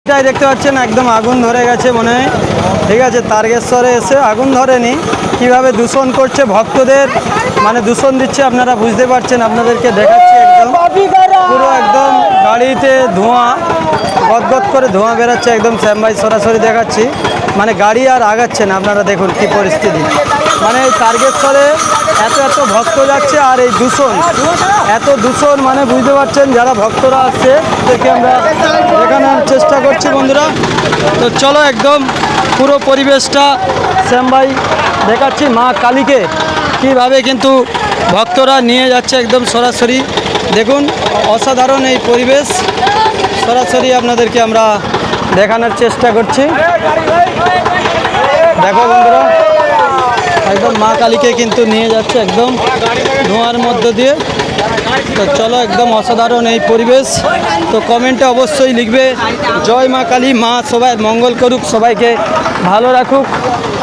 এটাই দেখতে পাচ্ছেন একদম আগুন ধরে গেছে মনে হয়। ঠিক আছে, তারকেশ্বরে এসে আগুন ধরেনি, কিভাবে দূষণ করছে ভক্তদের, মানে দূষণ দিচ্ছে আপনারা বুঝতে পারছেন। আপনাদেরকে দেখাচ্ছি একদম পুরো একদম গাড়িতে ধোঁয়া, গদগদ করে ধোঁয়া বেরোচ্ছে একদম। শ্যাম ভাই সরাসরি দেখাচ্ছি, মানে গাড়ি আর আগাচ্ছে না। আপনারা দেখুন কি পরিস্থিতি, মানে এই তারকেশ্বরে এত এত ভক্ত যাচ্ছে আর এই দূষণ, এত দূষণ, মানে বুঝতে পারছেন যারা ভক্তরা আসছে তাদেরকে আমরা দেখানোর চেষ্টা করছি বন্ধুরা। তো চলো একদম পুরো পরিবেশটা শ্যাম ভাই দেখাচ্ছি। মা কালীকে কীভাবে কিন্তু ভক্তরা নিয়ে যাচ্ছে একদম সরাসরি দেখুন, অসাধারণ এই পরিবেশ সরাসরি আপনাদেরকে আমরা দেখানোর চেষ্টা করছি। দেখো বন্ধুরা, একদম মা কালীকে কিন্তু নিয়ে যাচ্ছে একদম ধোঁয়ার মধ্য দিয়ে। তো চলো একদম অসাধারণ এই পরিবেশ। তো কমেন্টে অবশ্যই লিখবে জয় মা কালী, মা সবাই মঙ্গল করুক, সবাইকে ভালো রাখুক।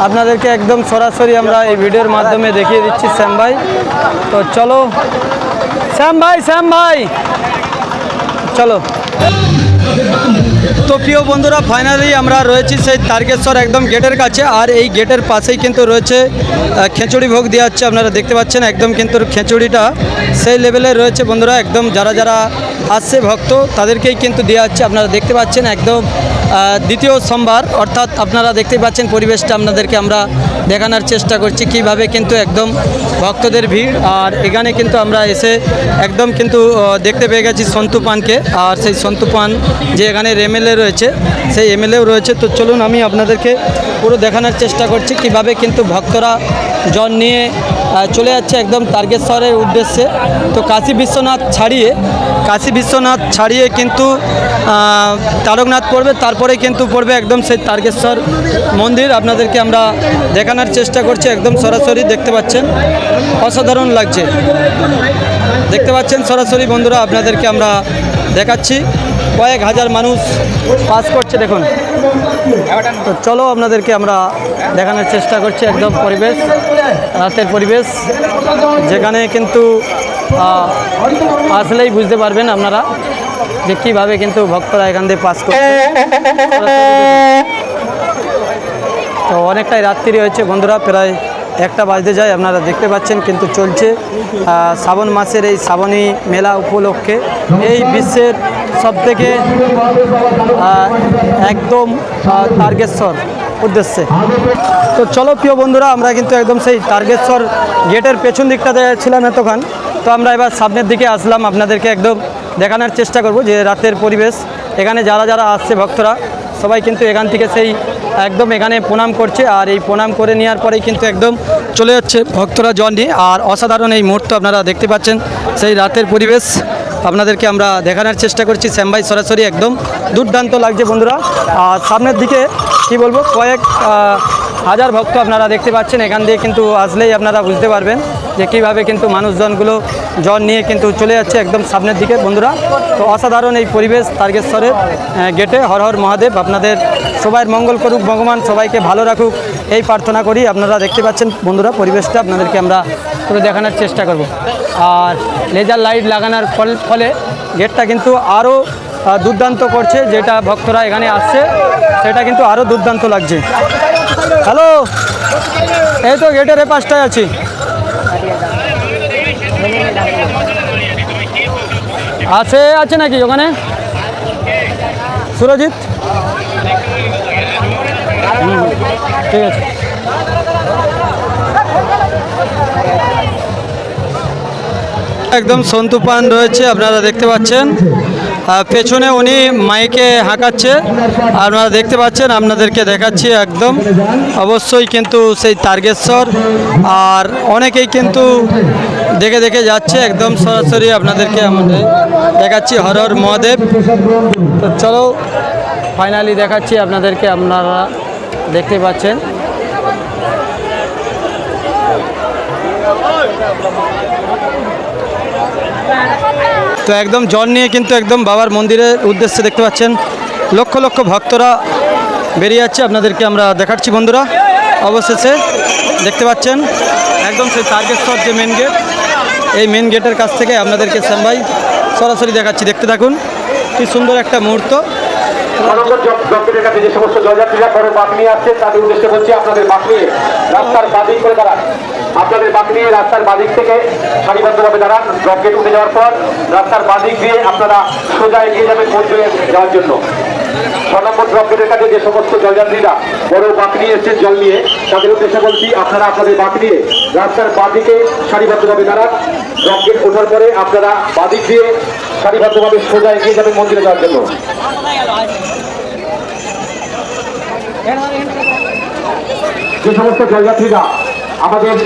আপনাদেরকে একদম সরাসরি আমরা এই ভিডিওর মাধ্যমে দেখিয়ে দিচ্ছি শ্যাম ভাই। তো চলো শ্যাম ভাই চলো। তো প্রিয় বন্ধুরা, ফাইনালি আমরা রয়েছি সেই তারকেশ্বর একদম গেটের কাছে। আর এই গেটের পাশেই কিন্তু রয়েছে খিচুড়ি ভোগ দেওয়া হচ্ছে। আপনারা দেখতে পাচ্ছেন একদম কিন্তু খিচুড়িটা সেই লেভেলে রয়েছে বন্ধুরা। একদম যারা যারা আসছে ভক্ত তাদেরকেই কিন্তু দেওয়া হচ্ছে। আপনারা দেখতে পাচ্ছেন একদম দ্বিতীয় সোমবার, অর্থাৎ আপনারা দেখতে পাচ্ছেন পরিবেশটা আপনাদেরকে আমরা দেখানোর চেষ্টা করছি কীভাবে কিন্তু একদম ভক্তদের ভিড়। আর এখানে কিন্তু আমরা এসে একদম কিন্তু দেখতে পেয়ে গেছি সন্তু পানকে। আর সেই সন্তু পান যে এখানে এমএলএ রয়েছে, সেই এমএলএও রয়েছে। তো চলুন আমি আপনাদেরকে পুরো দেখানোর চেষ্টা করছি কীভাবে কিন্তু ভক্তরা জল নিয়ে চলে যাচ্ছে একদম তারকেশ্বরের উদ্দেশ্যে। তো কাশী বিশ্বনাথ ছাড়িয়ে কিন্তু তারকনাথ পড়বে, তারপরে কিন্তু পড়বে একদম সেই তারকেশ্বর মন্দির। আপনাদেরকে আমরা দেখানোর চেষ্টা করছি একদম সরাসরি। দেখতে পাচ্ছেন অসাধারণ লাগছে, দেখতে পাচ্ছেন সরাসরি বন্ধুরা। আপনাদেরকে আমরা দেখাচ্ছি কয়েক হাজার মানুষ পাস করছে দেখুন। তো চলো আপনাদেরকে আমরা দেখানোর চেষ্টা করছি একদম পরিবেশ, রাতের পরিবেশ, যেখানে কিন্তু আসলেই বুঝতে পারবেন আপনারা যে কীভাবে কিন্তু ভক্তরা এখান থেকে পাস করছে। তো অনেকটাই রাত্রি হয়েছে বন্ধুরা, প্রায় 1টা বাজতে যায়। আপনারা দেখতে পাচ্ছেন কিন্তু চলছে শ্রাবণ মাসের এই শ্রাবণী মেলা উপলক্ষে এই বিশ্বের সবথেকে একদম তারকেশ্বর উদ্দেশ্যে। তো চলো প্রিয় বন্ধুরা, আমরা কিন্তু একদম সেই তারকেশ্বর গেটের পেছন দিকটাতে ছিলাম এতক্ষণ। তো আমরা এবার সামনের দিকে আসলাম, আপনাদেরকে একদম দেখানোর চেষ্টা করব যে রাতের পরিবেশ। এখানে যারা যারা আসছে ভক্তরা সবাই কিন্তু এখান থেকে সেই একদম এখানে প্রণাম করছে। আর এই প্রণাম করে নেওয়ার পরেই কিন্তু একদম চলে যাচ্ছে ভক্তরা জল নিয়ে। আর অসাধারণ এই মুহূর্ত আপনারা দেখতে পাচ্ছেন, সেই রাতের পরিবেশ আপনাদেরকে আমরা দেখানোর চেষ্টা করছি। শ্যাম ভাই সরাসরি একদম দুর্দান্ত লাগছে বন্ধুরা। আর সামনের দিকে কি বলবো, কয়েক হাজার ভক্ত আপনারা দেখতে পাচ্ছেন। এখান দিয়ে কিন্তু আসলেই আপনারা বুঝতে পারবেন যে কীভাবে কিন্তু মানুষজনগুলো জল নিয়ে কিন্তু চলে যাচ্ছে একদম সামনের দিকে বন্ধুরা। তো অসাধারণ এই পরিবেশ তারকেশ্বরের গেটে। হর হর মহাদেব, আপনাদের সবাই মঙ্গল করুক ভগবান, সবাইকে ভালো রাখুক এই প্রার্থনা করি। আপনারা দেখতে পাচ্ছেন বন্ধুরা পরিবেশটা, আপনাদেরকে আমরা পুরো দেখানোর চেষ্টা করব। আর লেজার লাইট লাগানোর ফলে গেটটা কিন্তু আরও দুর্দান্ত করছে, যেটা ভক্তরা এখানে আসছে সেটা কিন্তু আরও দুর্দান্ত লাগছে। হ্যালো, এই তো গেটের এ পাশটায় আছি। আছে নাকি ওখানে সুরজিৎ? ঠিক আছে। একদম সন্তু পান রয়েছে, আপনারা দেখতে পাচ্ছেন পেছনে উনি মাইকে হাঁকাচ্ছে, আপনারা দেখতে পাচ্ছেন। আপনাদেরকে দেখাচ্ছি একদম অবশ্যই কিন্তু সেই তারকেশ্বর। আর অনেকেই কিন্তু দেখে দেখে যাচ্ছে একদম সরাসরি আপনাদেরকে আমাদের দেখাচ্ছি হর হর মহাদেব। তো চলো ফাইনালি দেখাচ্ছি আপনাদেরকে, আপনারা দেখতে পাচ্ছেন। তো একদম জল নিয়ে কিন্তু একদম বাবার মন্দিরের উদ্দেশ্যে দেখতে পাচ্ছেন লক্ষ লক্ষ ভক্তরা বেরিয়ে যাচ্ছে। আপনাদেরকে আমরা দেখাচ্ছি বন্ধুরা। অবশেষে দেখতে পাচ্ছেন একদম সেই তারকেশ্বর যে মেন গেট, এই মেন গেটের কাছ থেকে আপনাদেরকে শ্যাম ভাই সরাসরি দেখাচ্ছি। দেখতে থাকুন কি সুন্দর একটা মুহূর্ত। ডক্টরের কাছে যে সমস্ত জয়যাত্রীরা বড় বাঁক নিয়ে আসছে তাদের উদ্দেশ্যে বলছি আপনাদের বাঁক নিয়ে রাস্তার বাদিক করে দাঁড়ান। আপনাদের বাঁক নিয়ে রাস্তার বাদিক থেকে সারিবদ্ধভাবে দাঁড়ান। ড্রপ গেট উঠে যাওয়ার পর রাস্তার বাদিক দিয়ে আপনারা সোজা এগিয়ে যাবেন মন্দিরে যাওয়ার জন্য। 6 নম্বর ড্রপ গেটের কাছে যে সমস্ত জলযাত্রীরা বড় বাঁক নিয়ে এসছেন জল নিয়ে তাদের উদ্দেশ্যে বলছি আপনারা আপনাদের বাঁক নিয়ে রাস্তার বাদিকে সারিবদ্ধভাবে দাঁড়ান। ড্রপ গেট ওঠার পরে আপনারা বাদিক দিয়ে সারিবদ্ধভাবে সোজা এগিয়ে যাবেন মন্দিরে যাওয়ার জন্য। যে সমস্ত জলযাত্রীরা আমাদের